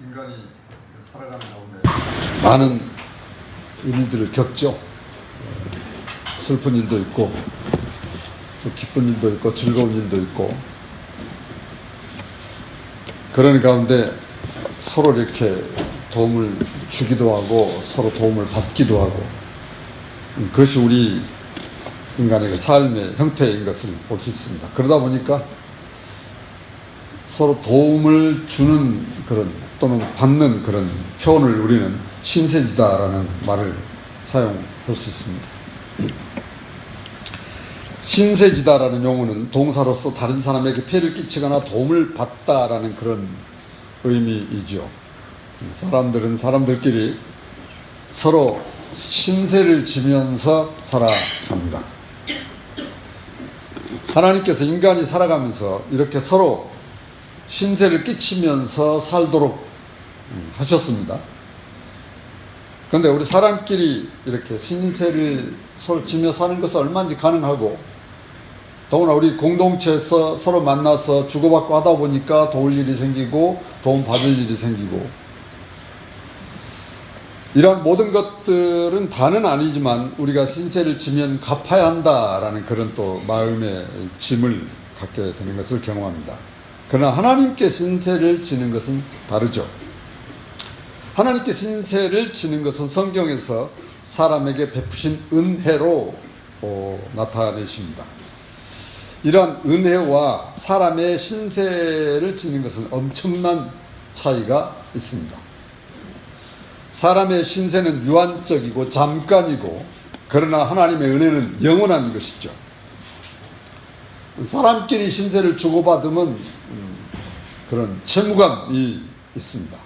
인간이 살아가는 가운데 많은 일들을 겪죠. 슬픈 일도 있고 또 기쁜 일도 있고 즐거운 일도 있고, 그런 가운데 서로 이렇게 도움을 주기도 하고 서로 도움을 받기도 하고, 그것이 우리 인간의 그 삶의 형태인 것을 볼 수 있습니다. 그러다 보니까 서로 도움을 주는 그런 또는 받는 그런 표현을 우리는 신세지다라는 말을 사용할 수 있습니다. 신세지다라는 용어는 동사로서 다른 사람에게 폐를 끼치거나 도움을 받다라는 그런 의미이죠. 사람들은 사람들끼리 서로 신세를 지면서 살아갑니다. 하나님께서 인간이 살아가면서 이렇게 서로 신세를 끼치면서 살도록 하셨습니다. 그런데 우리 사람끼리 이렇게 신세를 서로 지며 사는 것은 얼마든지 가능하고, 더구나 우리 공동체에서 서로 만나서 주고받고 하다 보니까 도울 일이 생기고 도움 받을 일이 생기고, 이러한 모든 것들은 다는 아니지만 우리가 신세를 지면 갚아야 한다라는 그런 또 마음의 짐을 갖게 되는 것을 경험합니다. 그러나 하나님께 신세를 지는 것은 다르죠. 하나님께 신세를 지는 것은 성경에서 사람에게 베푸신 은혜로 나타내십니다. 이러한 은혜와 사람의 신세를 지는 것은 엄청난 차이가 있습니다. 사람의 신세는 유한적이고 잠깐이고, 그러나 하나님의 은혜는 영원한 것이죠. 사람끼리 신세를 주고받으면 그런 채무감이 있습니다.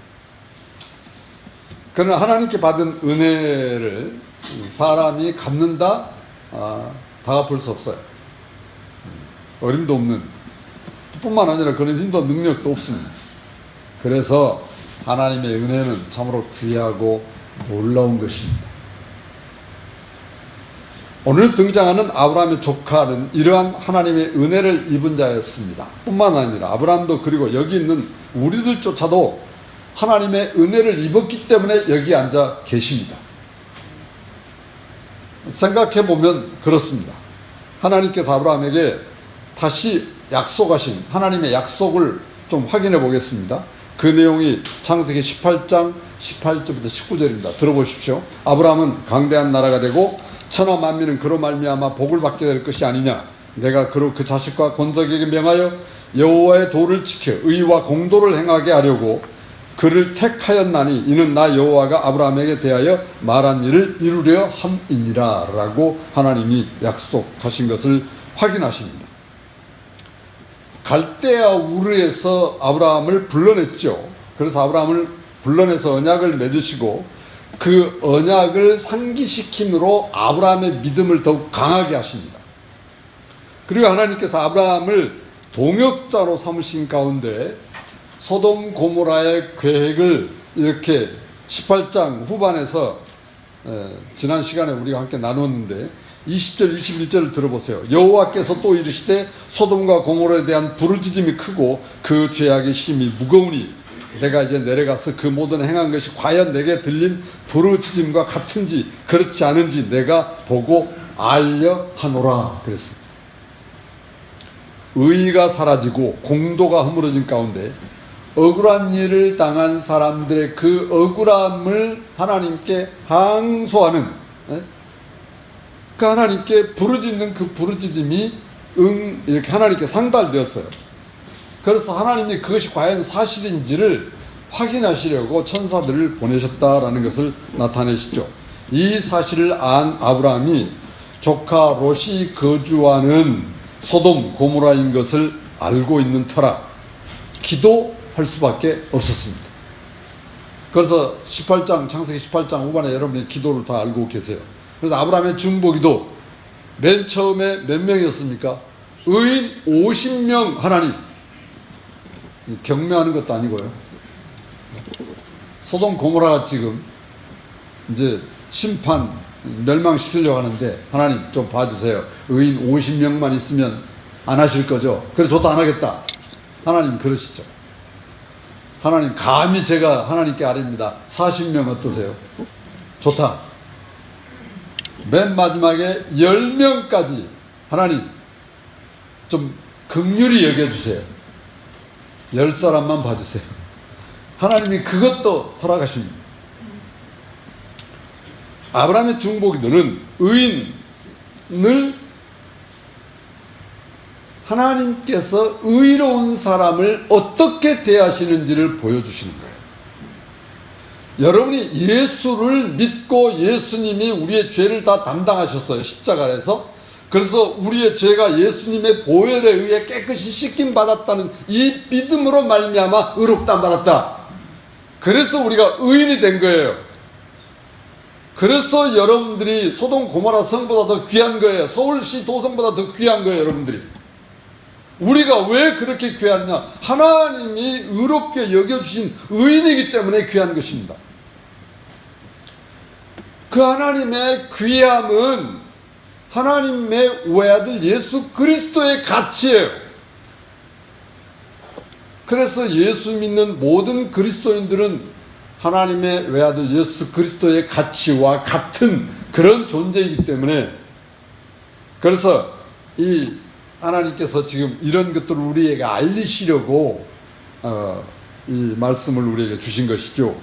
그러나 하나님께 받은 은혜를 사람이 갚는다? 다 갚을 수 없어요. 어림도 없는, 뿐만 아니라 그런 힘도 능력도 없습니다. 그래서 하나님의 은혜는 참으로 귀하고 놀라운 것입니다. 오늘 등장하는 아브라함의 조카는 이러한 하나님의 은혜를 입은 자였습니다. 뿐만 아니라 아브라함도, 그리고 여기 있는 우리들조차도 하나님의 은혜를 입었기 때문에 여기 앉아 계십니다. 생각해보면 그렇습니다. 하나님께서 아브라함에게 다시 약속하신 하나님의 약속을 좀 확인해 보겠습니다. 그 내용이 창세기 18장 18절부터 19절입니다. 들어보십시오. 아브라함은 강대한 나라가 되고 천하 만민은 그로 말미암아 복을 받게 될 것이 아니냐. 내가 그로 그 자식과 건석에게 명하여 여호와의 도를 지켜 의와 공도를 행하게 하려고 그를 택하였나니 이는 나 여호와가 아브라함에게 대하여 말한 일을 이루려 함이니라 라고 하나님이 약속하신 것을 확인하십니다. 갈대아 우르에서 아브라함을 불러냈죠. 그래서 아브라함을 불러내서 언약을 맺으시고 그 언약을 상기시킴으로 아브라함의 믿음을 더욱 강하게 하십니다. 그리고 하나님께서 아브라함을 동역자로 삼으신 가운데 소돔 고모라의 계획을 이렇게 18장 후반에서 지난 시간에 우리가 함께 나눴는데 20절 21절을 들어보세요. 여호와께서 또 이르시되 소돔과 고모라에 대한 부르짖음이 크고 그 죄악의 심이 무거우니 내가 이제 내려가서 그 모든 행한 것이 과연 내게 들린 부르짖음과 같은지 그렇지 않은지 내가 보고 알려 하노라 그랬습니다. 의의가 사라지고 공도가 허물어진 가운데 억울한 일을 당한 사람들의 그 억울함을 하나님께 항소하는, 그 하나님께 부르짖는 그 부르짖음이 이렇게 하나님께 상달되었어요. 그래서 하나님이 그것이 과연 사실인지를 확인하시려고 천사들을 보내셨다라는 것을 나타내시죠. 이 사실을 안 아브라함이 조카 롯이 거주하는 소돔 고모라인 것을 알고 있는 터라 기도할 수밖에 없었습니다. 그래서 창세기 18장 후반에 여러분이 기도를 다 알고 계세요. 그래서 아브라함의 중보기도 맨 처음에 몇 명이었습니까? 의인 50명 하나님. 경매하는 것도 아니고요. 소돔 고모라가 지금 이제 심판 멸망시키려고 하는데 하나님 좀 봐주세요. 의인 50명만 있으면 안 하실 거죠? 그래 저도 안 하겠다. 하나님 그러시죠. 하나님, 감히 제가 하나님께 아뢰입니다. 40명 어떠세요? 좋다. 맨 마지막에 10명까지 하나님 좀 긍휼히 여겨주세요. 10사람만 봐주세요. 하나님이 그것도 허락하십니다. 아브라함의 중보기도는 의인을 하나님께서 의로운 사람을 어떻게 대하시는지를 보여주시는 거예요. 여러분이 예수를 믿고 예수님이 우리의 죄를 다 담당하셨어요. 십자가에서. 그래서 우리의 죄가 예수님의 보혈에 의해 깨끗이 씻김 받았다는 이 믿음으로 말미암아 의롭다 받았다. 그래서 우리가 의인이 된 거예요. 그래서 여러분들이 소돔 고모라 성보다 더 귀한 거예요. 서울시 도성보다 더 귀한 거예요, 여러분들이. 우리가 왜 그렇게 귀하느냐? 하나님이 의롭게 여겨주신 의인이기 때문에 귀한 것입니다. 그 하나님의 귀함은 하나님의 외아들 예수 그리스도의 가치예요. 그래서 예수 믿는 모든 그리스도인들은 하나님의 외아들 예수 그리스도의 가치와 같은 그런 존재이기 때문에, 그래서 이 하나님께서 지금 이런 것들을 우리에게 알리시려고 이 말씀을 우리에게 주신 것이죠.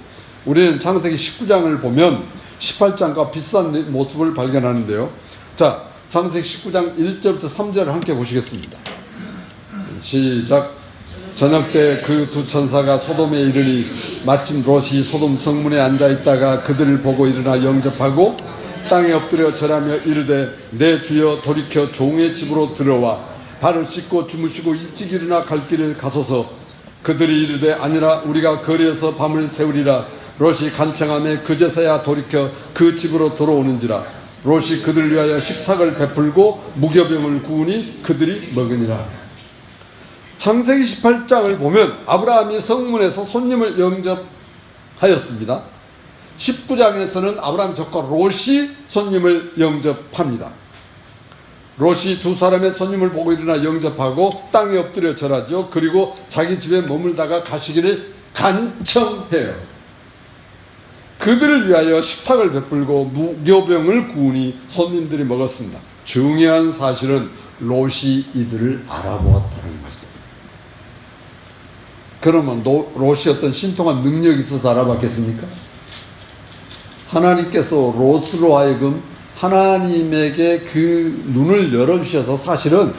우리는 창세기 19장을 보면 18장과 비슷한 모습을 발견하는데요. 자, 창세기 19장 1절부터 3절을 함께 보시겠습니다. 시작. 저녁 때 그 두 천사가 소돔에 이르니 마침 롯이 소돔 성문에 앉아있다가 그들을 보고 일어나 영접하고 땅에 엎드려 절하며 이르되 내 주여 돌이켜 종의 집으로 들어와 발을 씻고 주무시고 일찍 일어나 갈 길을 가소서. 그들이 이르되 아니라 우리가 거리에서 밤을 새우리라. 롯이 간청하며 그제서야 돌이켜 그 집으로 돌아오는지라. 롯이 그들을 위하여 식탁을 베풀고 무교병을 구우니 그들이 먹으니라. 창세기 18장을 보면 아브라함이 성문에서 손님을 영접하였습니다. 19장에서는 아브라함 조카 롯이 손님을 영접합니다. 롯이 두 사람의 손님을 보고 일어나 영접하고 땅에 엎드려 절하죠. 그리고 자기 집에 머물다가 가시기를 간청해요. 그들을 위하여 식탁을 베풀고 무교병을 구우니 손님들이 먹었습니다. 중요한 사실은 롯이 이들을 알아보았다는 것입니다. 그러면 롯이 어떤 신통한 능력이 있어서 알아봤겠습니까? 하나님께서 롯으로 하여금 하나님에게 그 눈을 열어주셔서 사실은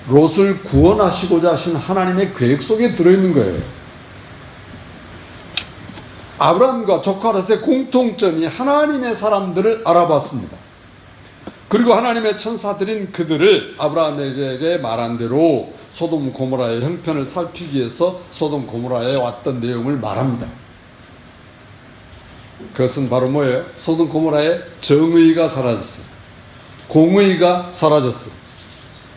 롯을 구원하시고자 하신 하나님의 계획 속에 들어있는 거예요. 아브라함과 조카 롯의 공통점이 하나님의 사람들을 알아봤습니다. 그리고 하나님의 천사들인 그들을 아브라함에게 말한 대로 소돔 고모라의 형편을 살피기 위해서 소돔 고모라에 왔던 내용을 말합니다. 그것은 바로 뭐예요? 소돔 고모라의 정의가 사라졌어요. 공의가 사라졌어요.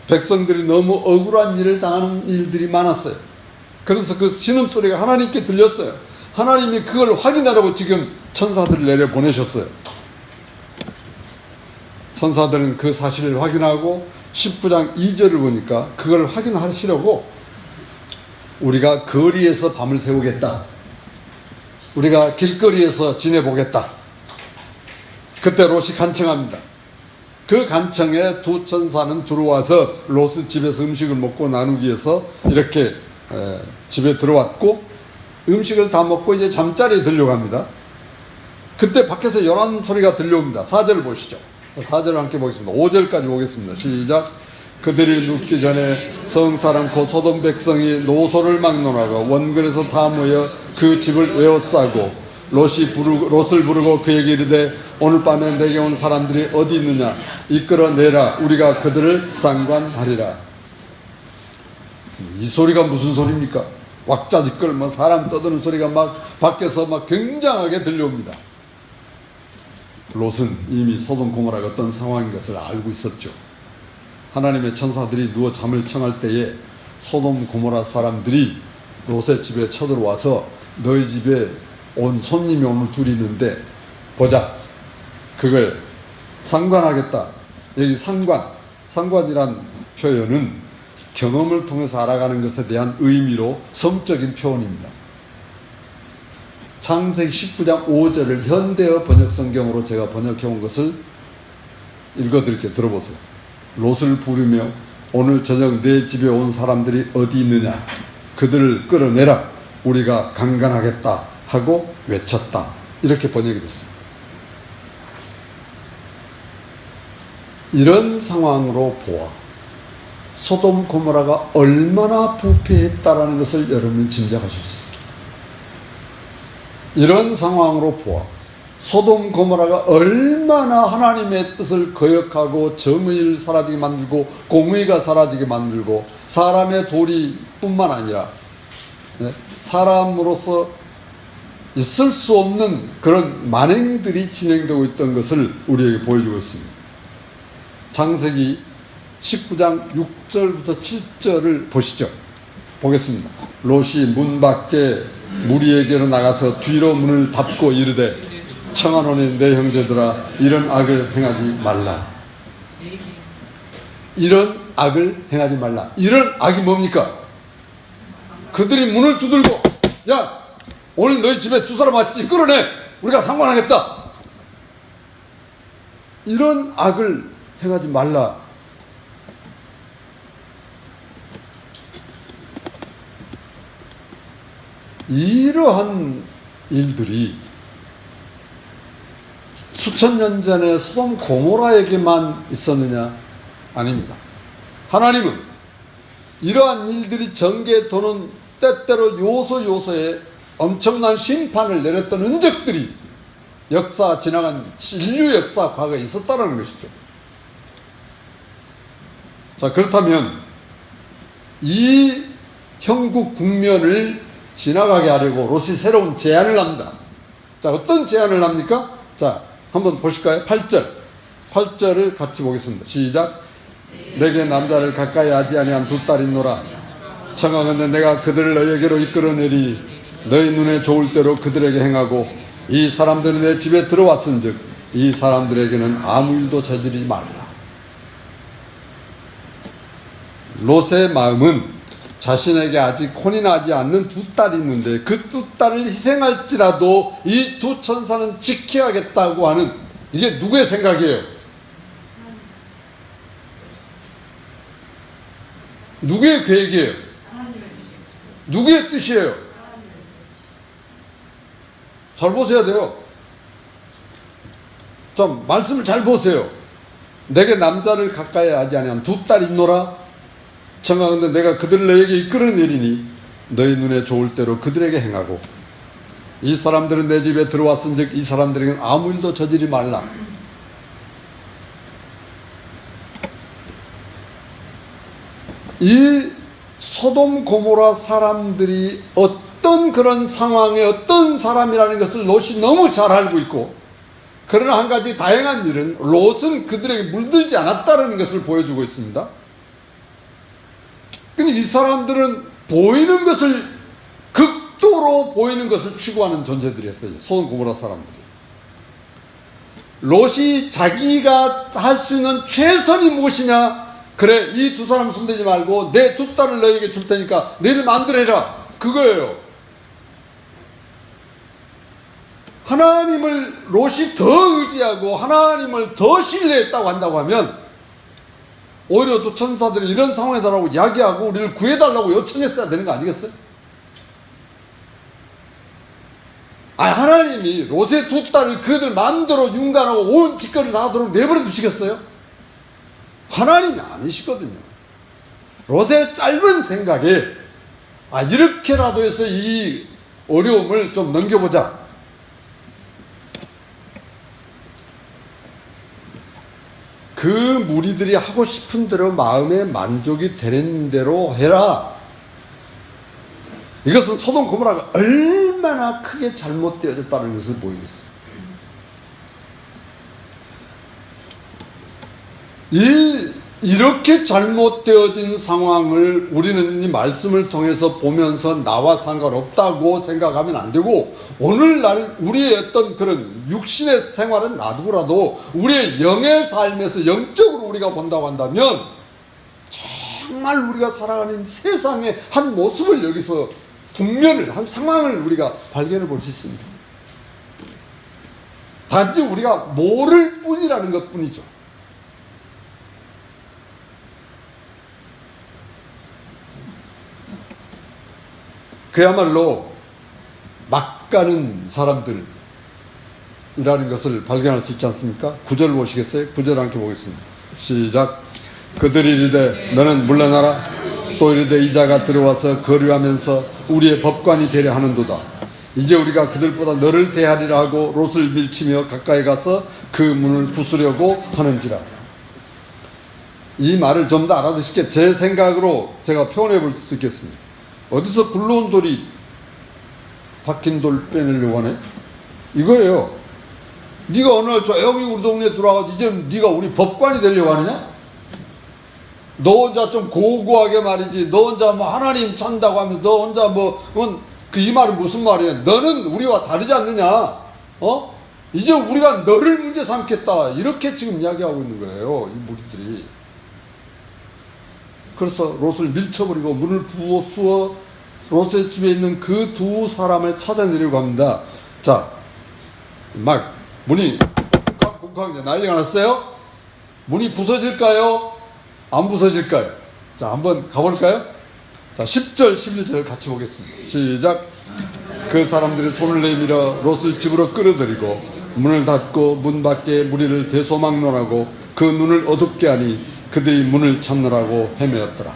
백성들이 너무 억울한 일을 당하는 일들이 많았어요. 그래서 그 신음소리가 하나님께 들렸어요. 하나님이 그걸 확인하라고 지금 천사들을 내려보내셨어요. 천사들은 그 사실을 확인하고 19장 2절을 보니까 그걸 확인하시려고 우리가 거리에서 밤을 새우겠다. 우리가 길거리에서 지내보겠다. 그때 롯이 간청합니다. 그 간청에 두 천사는 들어와서 롯의 집에서 음식을 먹고 나누기 위해서 이렇게 집에 들어왔고 음식을 다 먹고 이제 잠자리에 들려갑니다. 그때 밖에서 요란 소리가 들려옵니다. 4절을 보시죠. 4절을 함께 보겠습니다. 5절까지 보겠습니다. 시작. 그들이 눕기 전에 성사람 곧 소돔 백성이 노소를 막론하고 원근에서 다 모여 그 집을 에워싸고 롯을 부르고 그에게 이르되 오늘 밤에 내게 온 사람들이 어디 있느냐 이끌어내라 우리가 그들을 상관하리라. 이 소리가 무슨 소리입니까? 왁자지껄 사람 떠드는 소리가 막 밖에서 막 굉장하게 들려옵니다. 롯은 이미 소돔 고모라가 어떤 상황인 것을 알고 있었죠. 하나님의 천사들이 누워 잠을 청할 때에 소돔 고모라 사람들이 롯의 집에 쳐들어와서 너희 집에 온 손님이 오늘 둘이 있는데 보자. 그걸 상관하겠다. 여기 상관이란 표현은 경험을 통해서 알아가는 것에 대한 의미로 성적인 표현입니다. 창세기 19장 5절을 현대어 번역 성경으로 제가 번역해 온 것을 읽어드릴게요. 들어보세요. 롯을 부르며 오늘 저녁 내 집에 온 사람들이 어디 있느냐, 그들을 끌어내라, 우리가 강간하겠다 하고 외쳤다. 이렇게 번역이 됐습니다. 이런 상황으로 보아 소돔 고모라가 얼마나 부패했다라는 것을 여러분은 짐작하실 수 있습니다. 이런 상황으로 보아 소돔 고모라가 얼마나 하나님의 뜻을 거역하고 정의를 사라지게 만들고 공의가 사라지게 만들고 사람의 도리뿐만 아니라 사람으로서 있을 수 없는 그런 만행들이 진행되고 있던 것을 우리에게 보여주고 있습니다. 창세기 19장 6절부터 7절을 보시죠. 보겠습니다. 롯이 문 밖에 무리에게로 나가서 뒤로 문을 닫고 이르되 청하노니 내 형제들아 이런 악을 행하지 말라. 이런 악을 행하지 말라. 이런 악이 뭡니까? 그들이 문을 두들고 야 오늘 너희 집에 두 사람 왔지? 끌어내! 우리가 상관하겠다. 이런 악을 행하지 말라. 이러한 일들이 수천 년 전에 소돔 고모라에게만 있었느냐? 아닙니다. 하나님은 이러한 일들이 전개에 도는 때때로 요소요소에 엄청난 심판을 내렸던 흔적들이 역사 지나간 인류 역사 과거에 있었다는 것이죠. 자, 그렇다면 이 형국 국면을 지나가게 하려고 롯이 새로운 제안을 합니다. 자, 어떤 제안을 합니까? 자, 한번 보실까요? 8절을 같이 보겠습니다. 시작. 내게 남자를 가까이 하지 아니한 두 딸이 있노라. 청하건대 내가 그들을 너희에게로 이끌어내리 너희 눈에 좋을 대로 그들에게 행하고 이 사람들은 내 집에 들어왔은즉 이 사람들에게는 아무 일도 저지르지 말라. 롯의 마음은 자신에게 아직 혼이 나지 않는 두 딸이 있는데 그 두 딸을 희생할지라도 이 두 천사는 지켜야겠다고 하는, 이게 누구의 생각이에요? 누구의 계획이에요? 누구의 뜻이에요? 잘 보셔야 돼요. 좀 말씀을 잘 보세요. 내게 남자를 가까이 하지 아니한 두 딸이 있노라. 청하건대 내가 그들을 너에게 이끌어내리니 너희 눈에 좋을 대로 그들에게 행하고 이 사람들은 내 집에 들어왔은즉 이 사람들에게는 아무 일도 저지르지 말라. 이 소돔 고모라 사람들이 어떤 그런 상황에 어떤 사람이라는 것을 롯이 너무 잘 알고 있고, 그러나 한 가지 다행한 일은 롯은 그들에게 물들지 않았다는 것을 보여주고 있습니다. 근데 이 사람들은 보이는 것을, 극도로 보이는 것을 추구하는 존재들이었어요. 소돔 고모라 사람들이. 롯이 자기가 할 수 있는 최선이 무엇이냐? 그래, 이 두 사람 손대지 말고 내 두 딸을 너에게 줄 테니까 너희를 만들어라. 그거예요. 하나님을 롯이 더 의지하고 하나님을 더 신뢰했다고 한다고 하면 오히려 또 천사들이 이런 상황에 달하고 이야기하고 우리를 구해달라고 요청했어야 되는 거 아니겠어요? 하나님이 롯의 두 딸을 그들 마음대로 윤관하고 온 짓거리를 다 하도록 내버려 두시겠어요? 하나님이 아니시거든요. 롯의 짧은 생각에 이렇게라도 해서 이 어려움을 좀 넘겨보자. 그 무리들이 하고 싶은 대로 마음에 만족이 되는 대로 해라. 이것은 소돔 고모라가 얼마나 크게 잘못되어졌다는 것을 보이겠습니다. 이렇게 잘못되어진 상황을 우리는 이 말씀을 통해서 보면서 나와 상관없다고 생각하면 안 되고, 오늘날 우리의 어떤 그런 육신의 생활은 놔두고라도 우리의 영의 삶에서 영적으로 우리가 본다고 한다면 정말 우리가 살아가는 세상의 한 모습을 여기서 국면을, 한 상황을 우리가 발견해 볼 수 있습니다. 단지 우리가 모를 뿐이라는 것 뿐이죠. 그야말로 막 가는 사람들이라는 것을 발견할 수 있지 않습니까? 9절 보시겠어요? 9절 함께 보겠습니다. 시작. 그들이 이르되 너는 물러나라. 또 이르되 이자가 들어와서 거류하면서 우리의 법관이 되려 하는도다. 이제 우리가 그들보다 너를 대하리라 하고 롯을 밀치며 가까이 가서 그 문을 부수려고 하는지라. 이 말을 좀 더 알아듣게 제 생각으로 제가 표현해 볼 수도 있겠습니다. 어디서 굴러온 돌이 박힌 돌 빼내려고 하네? 이거예요. 네가 어느 날 조용히 우리 동네에 들어와서 이제 네가 우리 법관이 되려고 하느냐? 너 혼자 좀 고고하게 말이지. 너 혼자 뭐 하나님 찬다고 하면서 너 혼자 뭐 이 말은 무슨 말이야? 너는 우리와 다르지 않느냐? 이제 우리가 너를 문제 삼겠다. 이렇게 지금 이야기하고 있는 거예요. 이 무리들이. 그래서 롯을 밀쳐버리고 문을 부수어 롯의 집에 있는 그 두 사람을 찾아내려고 합니다. 자, 막 문이 쿵쾅쿵쾅 난리가 났어요. 문이 부서질까요? 안 부서질까요? 자, 한번 가볼까요? 자, 10절, 11절 같이 보겠습니다. 시작. 그 사람들이 손을 내밀어 롯을 집으로 끌어들이고 문을 닫고 문 밖에 무리를 대소막론하고 그 눈을 어둡게 하니 그들이 문을 찾느라고 헤매었더라.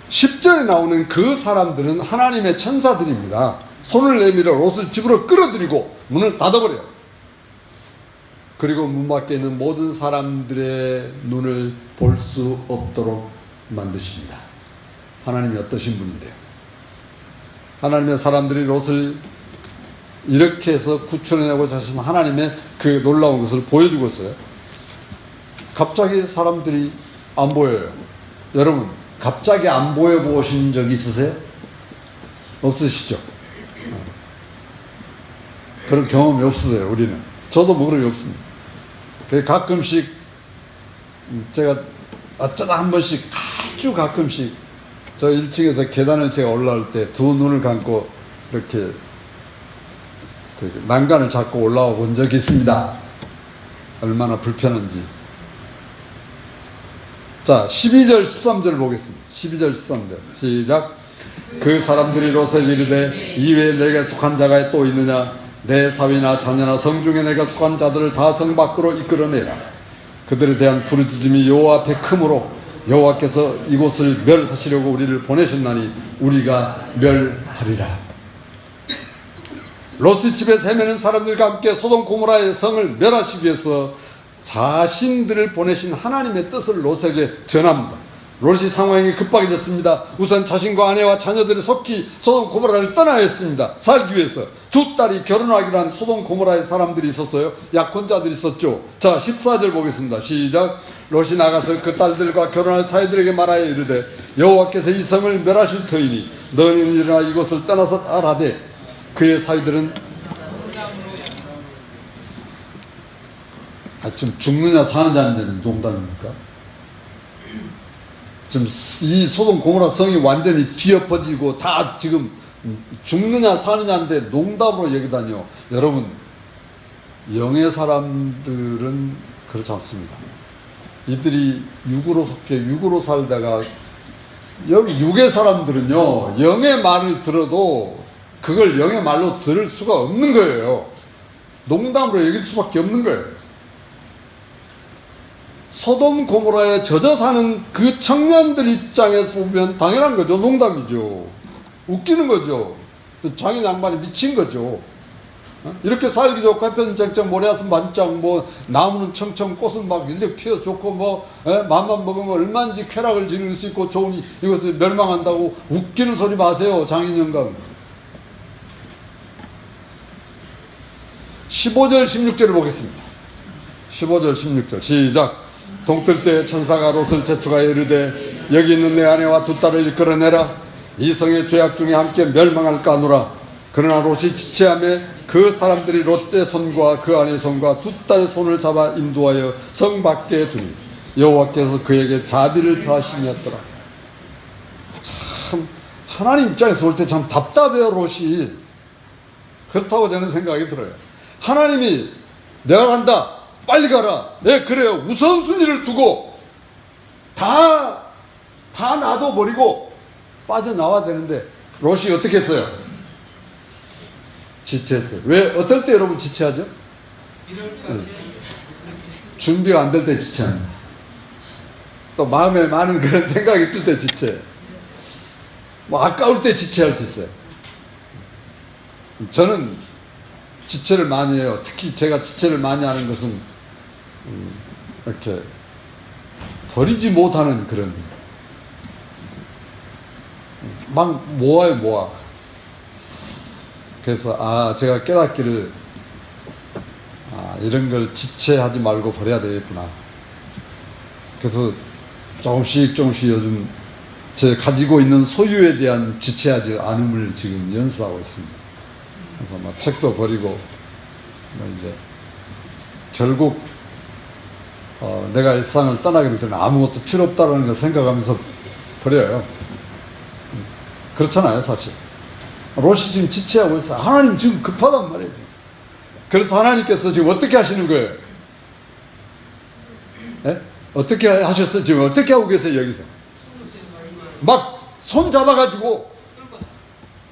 10절에 나오는 그 사람들은 하나님의 천사들입니다. 손을 내밀어 롯을 집으로 끌어들이고 문을 닫아버려요. 그리고 문 밖에 있는 모든 사람들의 눈을 볼 수 없도록 만드십니다. 하나님이 어떠신 분인데요? 하나님의 사람들이 롯을 이렇게 해서 구출해내고자 하신 하나님의 그 놀라운 것을 보여주고 있어요. 갑자기 사람들이 안 보여요. 여러분, 갑자기 안 보여 보신 적 있으세요? 없으시죠? 그런 경험이 없으세요, 우리는. 저도 뭐 그런 게 없습니다. 가끔씩 제가 어쩌다 한 번씩 아주 가끔씩 저 1층에서 계단을 제가 올라올 때 두 눈을 감고 이렇게 그 난간을 잡고 올라와 본 적이 있습니다. 얼마나 불편한지. 자, 12절 13절 보겠습니다. 12절 13절 시작. 그 사람들이 롯에 이르되 이외에 내게 속한 자가 또 있느냐? 내 사위나 자녀나 성중에 내가 속한 자들을 다 성 밖으로 이끌어내라. 그들에 대한 부르짖음이 여호와 앞에 크므로 여호와께서 이곳을 멸하시려고 우리를 보내셨나니 우리가 멸하리라. 롯의 집에 헤매는 사람들과 함께 소돔 고모라의 성을 멸하시기 위해서 자신들을 보내신 하나님의 뜻을 롯에게 전합니다. 롯이 상황이 급박해졌습니다. 우선 자신과 아내와 자녀들이 속히 소돔 고모라를 떠나야 했습니다. 살기 위해서. 두 딸이 결혼하기로 한 소돔 고모라의 사람들이 있었어요. 약혼자들이 있었죠. 자, 14절 보겠습니다. 시작. 롯이 나가서 그 딸들과 결혼할 사이들에게 말하여 이르되 여호와께서 이 성을 멸하실 터이니 너희는 일어나 이곳을 떠나서 떠나되 그의 사이들은 지금 죽느냐 사느냐는 농담입니까? 지금 이 소돔 고모라 성이 완전히 뒤엎어지고 다 지금 죽느냐 사느냐인데 농담으로 얘기다니요. 여러분, 영의 사람들은 그렇지 않습니다. 이들이 육으로 속해 육으로 살다가 여기 육의 사람들은요, 영의 말을 들어도 그걸 영의 말로 들을 수가 없는 거예요. 농담으로 얘기할 수밖에 없는 거예요. 소돔 고모라에 젖어 사는 그 청년들 입장에서 보면 당연한 거죠. 농담이죠. 웃기는 거죠. 장인 양반이 미친 거죠. 이렇게 살기 좋고 햇볕은 쨍쨍 모래앗은 반짝 뭐 나무는 청청 꽃은 막 일찍 피어서 좋고 뭐 맘만 먹으면 얼마든지 쾌락을 지닐 수 있고 좋은 이것을 멸망한다고 웃기는 소리 마세요. 장인 영감. 15절 16절을 보겠습니다. 15절 16절 시작. 동틀 때 천사가 롯을 재촉하여 이르되 여기 있는 내 아내와 두 딸을 이끌어내라. 이 성의 죄악 중에 함께 멸망할까 하노라. 그러나 롯이 지체하며 그 사람들이 롯의 손과 그 아내의 손과 두 딸의 손을 잡아 인도하여 성 밖에 두니 여호와께서 그에게 자비를 더하심이었더라. 참 하나님 입장에서 볼 때 참 답답해요. 롯이. 그렇다고 저는 생각이 들어요. 하나님이 내가 간다. 빨리 가라. 네, 그래요. 우선순위를 두고 다 놔둬버리고 빠져나와야 되는데 롯이 어떻게 했어요? 지체했어요. 왜? 어떨 때 여러분 지체하죠? 준비가 안 될 때 지체합니다. 또 마음에 많은 그런 생각이 있을 때 지체. 뭐 아까울 때 지체할 수 있어요. 저는 지체를 많이 해요. 특히 제가 지체를 많이 하는 것은 이렇게 버리지 못하는 그런 막 모아. 그래서 제가 깨닫기를 이런 걸 지체하지 말고 버려야 되겠구나. 그래서 조금씩 요즘 제 가지고 있는 소유에 대한 지체하지 않음을 지금 연습하고 있습니다. 그래서 막 책도 버리고 이제 결국 내가 이 세상을 떠나게 될 때는 아무것도 필요 없다라는 걸 생각하면서 버려요. 그렇잖아요, 사실. 롯이 지금 지체하고 있어요. 하나님 지금 급하단 말이에요. 그래서 하나님께서 지금 어떻게 하시는 거예요? 네? 어떻게 하셨어요? 지금 어떻게 하고 계세요, 여기서? 막 손 잡아가지고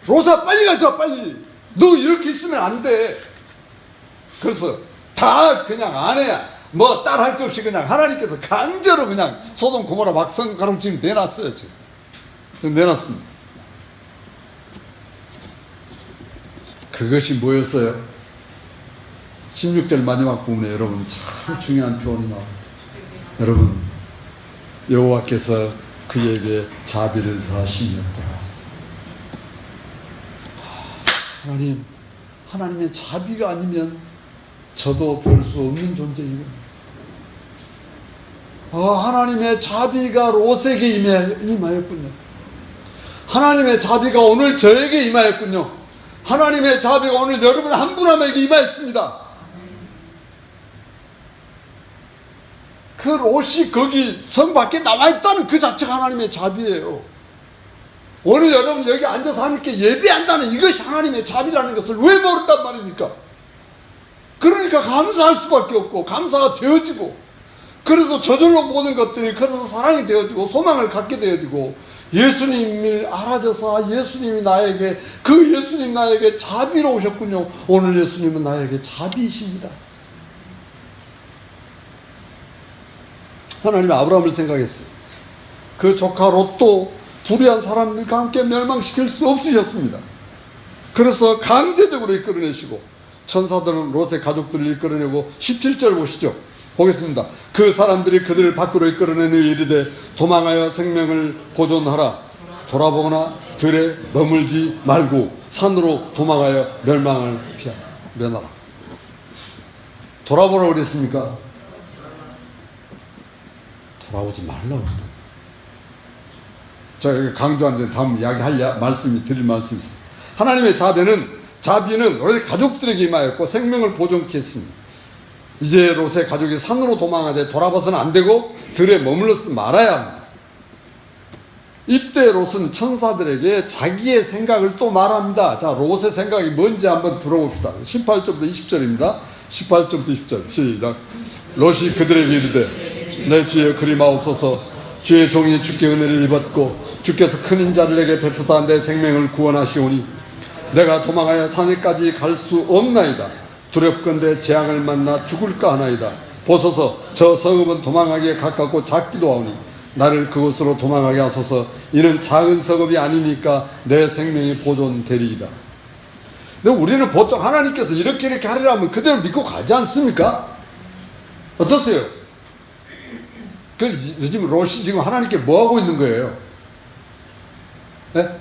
롯아 빨리 가자, 빨리. 너 이렇게 있으면 안 돼. 그래서 다 그냥 아내야 뭐 딸 할 것 없이 그냥 하나님께서 강제로 그냥 소돔 고모라 막성 가롱 지금 내놨어요. 지금 내놨습니다. 그것이 뭐였어요? 16절 마지막 부분에 여러분 참 중요한 표현이 나옵니다. 여러분, 여호와께서 그에게 자비를 더하시니였더라. 하나님의 자비가 아니면 저도 볼 수 없는 존재이고, 하나님의 자비가 롯에게 임하였군요. 하나님의 자비가 오늘 저에게 임하였군요. 하나님의 자비가 오늘 여러분 한 분 한 분에게 임하였습니다. 그 롯이 거기 성 밖에 남아있다는 그 자체가 하나님의 자비예요. 오늘 여러분 여기 앉아서 하나님께 예배한다는 이것이 하나님의 자비라는 것을 왜 모른단 말입니까? 그러니까 감사할 수밖에 없고 감사가 되어지고, 그래서 저절로 모든 것들이 그래서 사랑이 되어지고 소망을 갖게 되어지고, 예수님을 알아져서 예수님이 나에게, 그 예수님 나에게 자비로 오셨군요. 오늘 예수님은 나에게 자비이십니다. 하나님이 아브라함을 생각했어요. 그 조카 롯도 불의한 사람들과 함께 멸망시킬 수 없으셨습니다. 그래서 강제적으로 이끌어내시고, 천사들은 롯의 가족들을 이끌어내고, 17절 보시죠. 보겠습니다. 그 사람들이 그들을 밖으로 이끌어내는 이르되 도망하여 생명을 보존하라. 돌아보거나 들에 머물지 말고 산으로 도망하여 멸망을 면하라. 돌아보라고 그랬습니까? 돌아오지 말라고 그랬어요. 제가 강조하는데 다음 이야기할 말씀이 드릴 말씀이 있어요. 하나님의 자비는 롯의 가족들에게 임하였고 생명을 보존케 했습니다. 이제 롯의 가족이 산으로 도망하되 돌아봐서는 안 되고 들에 머물러서 말아야 합니다. 이때 롯은 천사들에게 자기의 생각을 또 말합니다. 자, 롯의 생각이 뭔지 한번 들어봅시다. 18절부터 20절입니다. 18절부터 20절 시작. 롯이 그들에게 이르되 내 주여 그리마옵소서. 주의 종이 주께 은혜를 입었고 주께서 큰 인자를 내게 베푸사 내 생명을 구원하시오니 내가 도망하여 산에까지 갈 수 없나이다. 두렵건대 재앙을 만나 죽을까 하나이다. 보소서, 저 성읍은 도망하기에 가깝고 작기도 하오니 나를 그곳으로 도망하게 하소서. 이는 작은 성읍이 아니니까 내 생명이 보존되리이다. 근데 우리는 보통 하나님께서 이렇게 하리라면 그대로 믿고 가지 않습니까? 어떠세요? 지금 롯이 지금 하나님께 뭐 하고 있는 거예요? 네?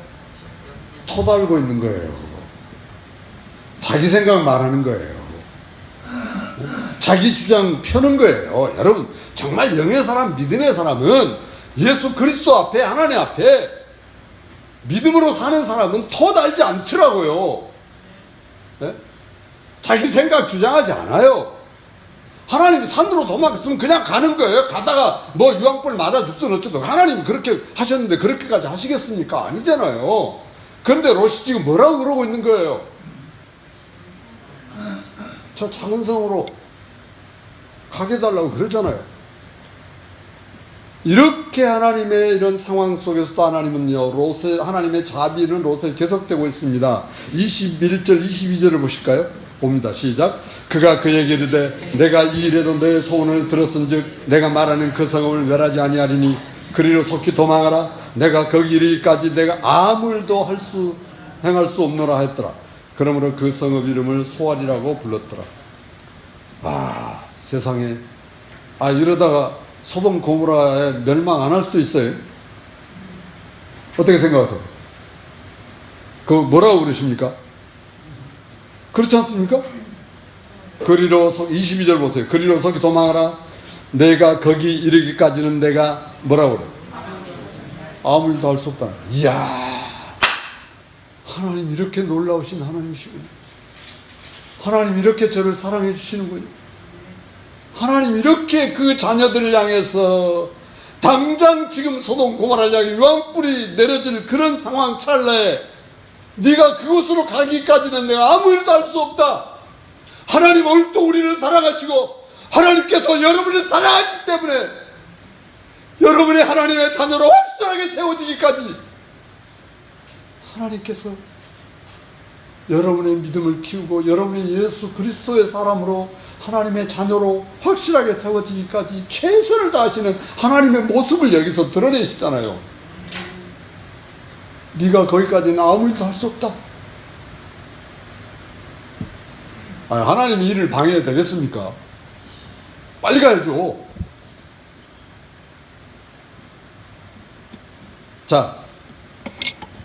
토달고 있는 거예요. 자기 생각 말하는 거예요. 자기 주장 펴는 거예요. 여러분, 정말 영의 사람, 믿음의 사람은 예수 그리스도 앞에, 하나님 앞에 믿음으로 사는 사람은 토달지 않더라고요. 네? 자기 생각 주장하지 않아요. 하나님이 산으로 도망갔으면 그냥 가는 거예요. 가다가 뭐 유황불 맞아 죽든 어쩌든. 하나님이 그렇게 하셨는데 그렇게까지 하시겠습니까? 아니잖아요. 그런데 롯이 지금 뭐라고 그러고 있는 거예요? 저 작은 성으로 가게 해달라고 그러잖아요. 이렇게 하나님의 이런 상황 속에서도 하나님은요, 하나님의 자비는 롯에 계속되고 있습니다. 21절, 22절을 보실까요? 봅니다. 시작. 그가 그에게 이르되 내가 이 일에도 너의 소원을 들었은즉 내가 말하는 그 성읍을 멸하지 아니하리니 그리로 속히 도망하라. 내가 거기 이르기까지 내가 아무 일도 행할 수 없노라 했더라. 그러므로 그 성읍 이름을 소알이라고 불렀더라. 아, 세상에, 이러다가 소돔 고모라에 멸망 안 할 수도 있어요. 어떻게 생각하세요? 그거 뭐라고 그러십니까? 그렇지 않습니까? 그리로 22절 보세요. 그리로 속히 도망하라. 내가 거기 이르기까지는 내가 뭐라고 그래? 아무 일도 할 수 없다. 이야, 하나님 이렇게 놀라우신 하나님이시군요. 하나님 이렇게 저를 사랑해 주시는군요. 하나님 이렇게 그 자녀들을 향해서 당장 지금 소돔 고모라를 향해 유황불이 내려질 그런 상황 찰나에 네가 그곳으로 가기까지는 내가 아무 일도 할 수 없다. 하나님 오늘 또 우리를 사랑하시고 하나님께서 여러분을 사랑하시기 때문에 여러분의 하나님의 자녀로 확실하게 세워지기까지 하나님께서 여러분의 믿음을 키우고 여러분이 예수 그리스도의 사람으로 하나님의 자녀로 확실하게 세워지기까지 최선을 다하시는 하나님의 모습을 여기서 드러내시잖아요. 네가 거기까지는 아무 일도 할 수 없다. 하나님이 일을 방해해야 되겠습니까? 빨리 가야죠. 자,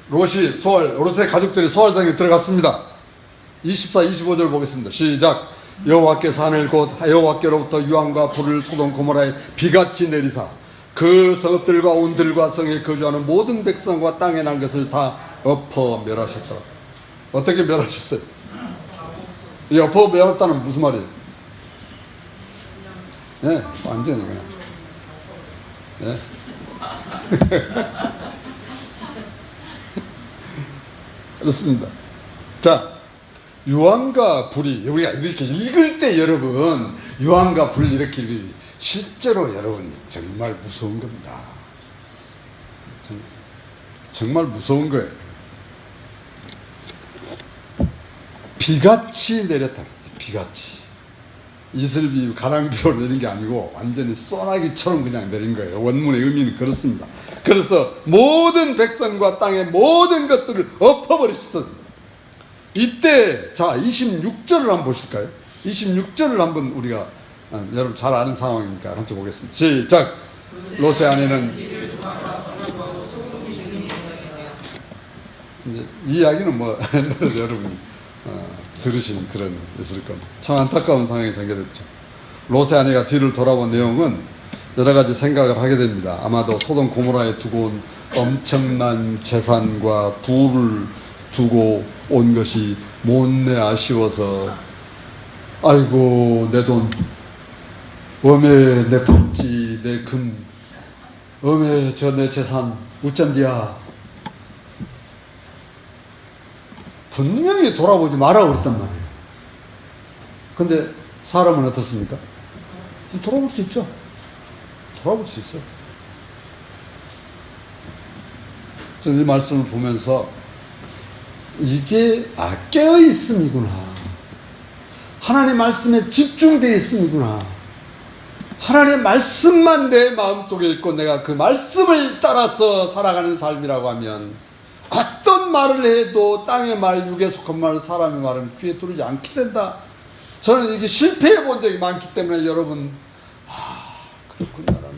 롯의 가족들이 소알성에 들어갔습니다. 24, 25절 보겠습니다. 시작. 여호와께서 하늘 곧 여호와께로부터 유황과 불을 소돔 고모라에 비같이 내리사 그 성읍들과 온 들과 성에 거주하는 모든 백성과 땅에 난 것을 다 엎어 멸하셨더라. 어떻게 멸하셨어요? 이 엎어 멸했다는 무슨 말이에요? 네, 완전히 그냥. 네. 그렇습니다. 자, 유황과 불이, 우리가 이렇게 읽을 때 여러분, 유황과 불 이렇게 실제로 여러분 정말 무서운 겁니다. 정말 무서운 거예요. 비같이 내렸다. 비같이. 이슬비, 가랑비로 내린 게 아니고 완전히 소나기처럼 그냥 내린 거예요. 원문의 의미는 그렇습니다. 그래서 모든 백성과 땅의 모든 것들을 엎어버리셨습니다. 이때 자 26절을 한번 보실까요? 26절을 한번 우리가 여러분 잘 아는 상황이니까 한번 보겠습니다. 시작. 롯의 아내는 이제 이 이야기는 뭐 여러분이 들으신 그런 있을 겁니다. 참 안타까운 상황이 전개됐죠. 롯의 아내가 뒤를 돌아본 내용은 여러 가지 생각을 하게 됩니다. 아마도 소돔 고모라에 두고 온 엄청난 재산과 부를 두고 온 것이 못내 아쉬워서 아이고 내 돈, 어메 내 팔찌, 내 금, 어메 저 내 재산 우짠디야. 분명히 돌아보지 마라고 그랬단 말이에요. 근데 사람은 어떻습니까? 돌아볼 수 있죠. 돌아볼 수 있어요. 저는 이 말씀을 보면서 이게 깨어 있음이구나. 하나님의 말씀에 집중되어 있음이구나. 하나님의 말씀만 내 마음속에 있고 내가 그 말씀을 따라서 살아가는 삶이라고 하면 어떤 말을 해도 땅의 말, 육에 속한 말, 사람의 말은 귀에 들어오지 않게 된다. 저는 이게 실패해 본 적이 많기 때문에 여러분 그렇구나라는.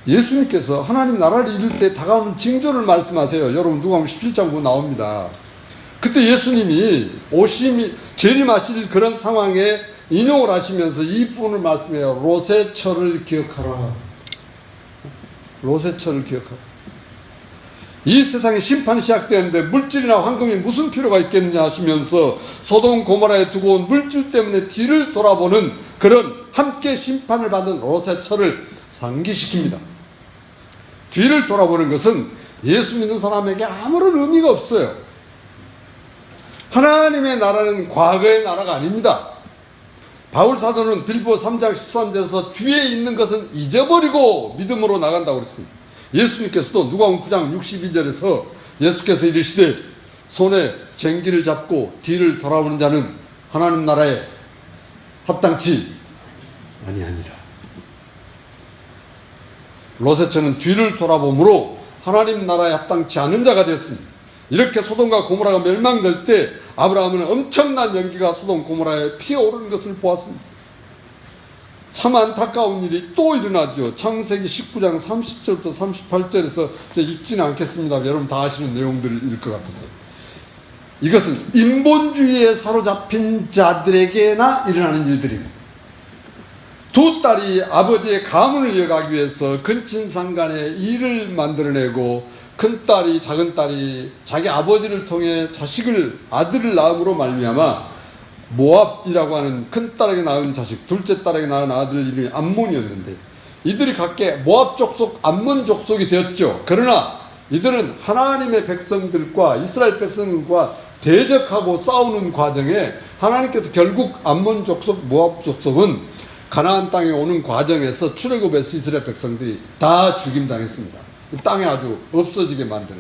예수님께서 하나님 나라를 이룰 때 다가오는 징조를 말씀하세요. 여러분 누가복음 17장 보면 나옵니다. 그때 예수님이 재림하실 그런 상황에 인용을 하시면서 이 부분을 말씀해요. 롯의 철을 기억하라. 롯의 철을 기억하라. 이 세상에 심판이 시작되는데 물질이나 황금이 무슨 필요가 있겠느냐 하시면서 소돔 고모라에 두고 온 물질 때문에 뒤를 돌아보는 그런 함께 심판을 받는 롯의 철을 상기시킵니다. 뒤를 돌아보는 것은 예수 믿는 사람에게 아무런 의미가 없어요. 하나님의 나라는 과거의 나라가 아닙니다. 바울 사도는 빌보 3장 13절에서 주에 있는 것은 잊어버리고 믿음으로 나간다고 그랬습니다. 예수님께서도 누가복음 9장 62절에서 예수께서 이르시되 손에 쟁기를 잡고 뒤를 돌아보는 자는 하나님 나라에 합당치 아니하니라. 롯에처는 뒤를 돌아보므로 하나님 나라에 합당치 않은 자가 되었습니다. 이렇게 소돔과 고모라가 멸망될 때 아브라함은 엄청난 연기가 소돔 고모라에 피어오르는 것을 보았습니다. 참 안타까운 일이 또 일어나죠. 창세기 19장 30절부터 38절에서 읽지는 않겠습니다. 여러분 다 아시는 내용들일 것 같아서. 이것은 인본주의에 사로잡힌 자들에게나 일어나는 일들입니다. 두 딸이 아버지의 가문을 이어가기 위해서 근친상간에 일을 만들어내고 큰딸이 작은딸이 자기 아버지를 통해 아들을 낳음으로 말미암아 모압이라고 하는 큰딸에게 낳은 자식, 둘째 딸에게 낳은 아들 이름이 암몬이었는데 이들이 각계 모압 족속, 암몬 족속이 되었죠. 그러나 이들은 하나님의 백성들과 이스라엘 백성들과 대적하고 싸우는 과정에 하나님께서 결국 암몬 족속, 모압 족속은 가나안 땅에 오는 과정에서 출애굽에서 이스라엘 백성들이 다 죽임당했습니다. 땅에 아주 없어지게 만드는.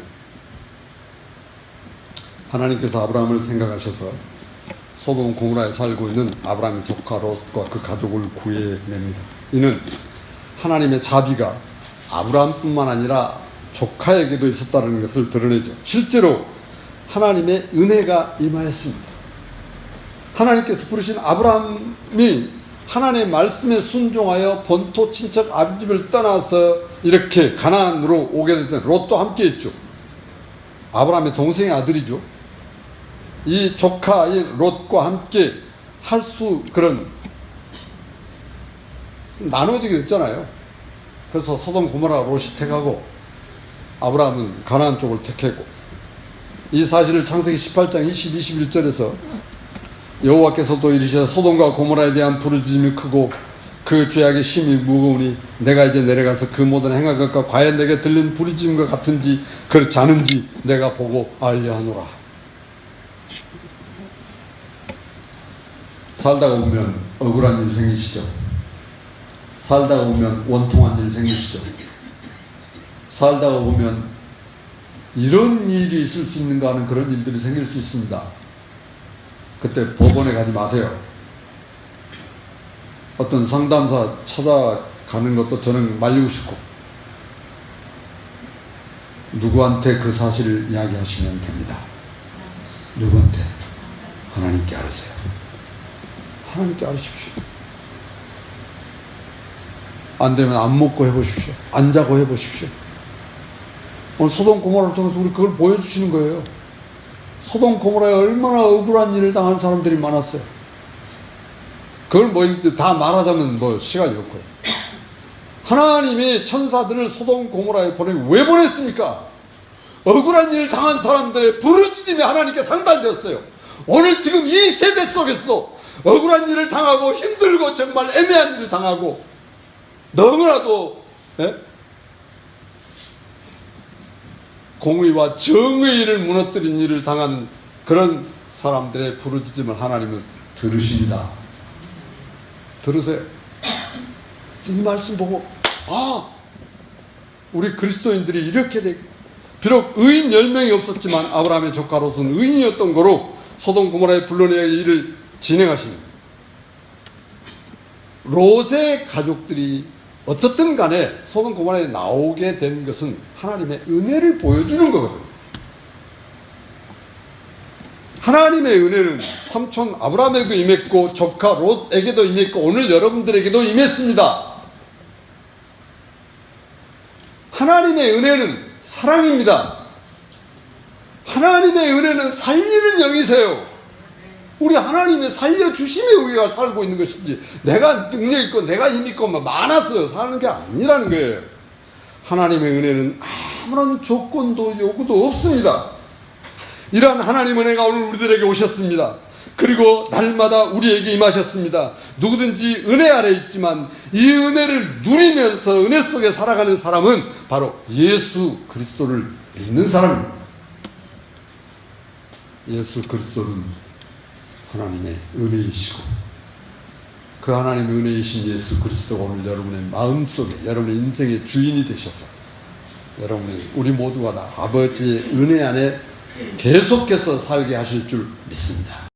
하나님께서 아브라함을 생각하셔서 소돔 고모라에 살고 있는 아브라함의 조카 롯과 그 가족을 구해냅니다. 이는 하나님의 자비가 아브라함뿐만 아니라 조카에게도 있었다는 것을 드러내죠. 실제로 하나님의 은혜가 임하였습니다. 하나님께서 부르신 아브라함이 하나님의 말씀에 순종하여 본토 친척 아비집을 떠나서 이렇게 가나안으로 오게 됐을 때 롯도 함께 했죠. 아브라함의 동생의 아들이죠. 이 조카인 롯과 함께 할 수 그런 나눠지게 됐잖아요. 그래서 소돔 고모라 롯이 택하고 아브라함은 가나안 쪽을 택했고 이 사실을 창세기 18장 20, 21절에서 여호와께서도 이르시되 소돔과 고모라에 대한 부르짖음이 크고 그 죄악의 심이 무거우니 내가 이제 내려가서 그 모든 행한 것과 과연 내게 들린 부르짖음과 같은지 그렇지 않은지 내가 보고 알려 하노라. 살다가 보면 억울한 일 생기시죠. 살다가 보면 원통한 일 생기시죠. 살다가 보면 이런 일이 있을 수 있는가 하는 그런 일들이 생길 수 있습니다. 그때 법원에 가지 마세요. 어떤 상담사 찾아가는 것도 저는 말리고 싶고 누구한테 그 사실을 이야기하시면 됩니다. 누구한테? 하나님께 알으세요. 하나님께 알으십시오. 안 되면 안 먹고 해보십시오. 안 자고 해보십시오. 오늘 소돔 고모라를 통해서 우리 그걸 보여주시는 거예요. 소돔 고모라에 얼마나 억울한 일을 당한 사람들이 많았어요. 그걸 뭐 다 말하자면 시간이 없고요. 하나님이 천사들을 소돔 고모라에 보내고 왜 보냈습니까? 억울한 일을 당한 사람들의 부르짖음이 하나님께 상달되었어요. 오늘 지금 이 세대 속에서도 억울한 일을 당하고 힘들고 정말 애매한 일을 당하고 너무나도 공의와 정의를 무너뜨린 일을 당한 그런 사람들의 부르짖음을 하나님은 들으십니다. 들으세요. 이 말씀 보고 우리 그리스도인들이 이렇게 되게 비록 의인 10명이 없었지만 아브라함의 조카 롯은 의인이었던 거로 소돔 고모라의 불론의 일을 진행하십니다. 롯의 가족들이 어떻든 간에 소돔 고모라에 나오게 된 것은 하나님의 은혜를 보여주는 거거든요. 하나님의 은혜는 삼촌 아브라함에게도 임했고 조카 롯에게도 임했고 오늘 여러분들에게도 임했습니다. 하나님의 은혜는 사랑입니다. 하나님의 은혜는 살리는 영이세요. 우리 하나님의 살려주심에 우리가 살고 있는 것이지 내가 능력 있고 내가 힘 있고 많아서 사는 게 아니라는 거예요. 하나님의 은혜는 아무런 조건도 요구도 없습니다. 이러한 하나님 은혜가 오늘 우리들에게 오셨습니다. 그리고 날마다 우리에게 임하셨습니다. 누구든지 은혜 아래 있지만 이 은혜를 누리면서 은혜 속에 살아가는 사람은 바로 예수 그리스도를 믿는 사람입니다. 예수 그리스도는 하나님의 은혜이시고 그 하나님의 은혜이신 예수 그리스도가 오늘 여러분의 마음속에 여러분의 인생의 주인이 되셔서 여러분이 우리 모두가 다 아버지의 은혜 안에 계속해서 살게 하실 줄 믿습니다.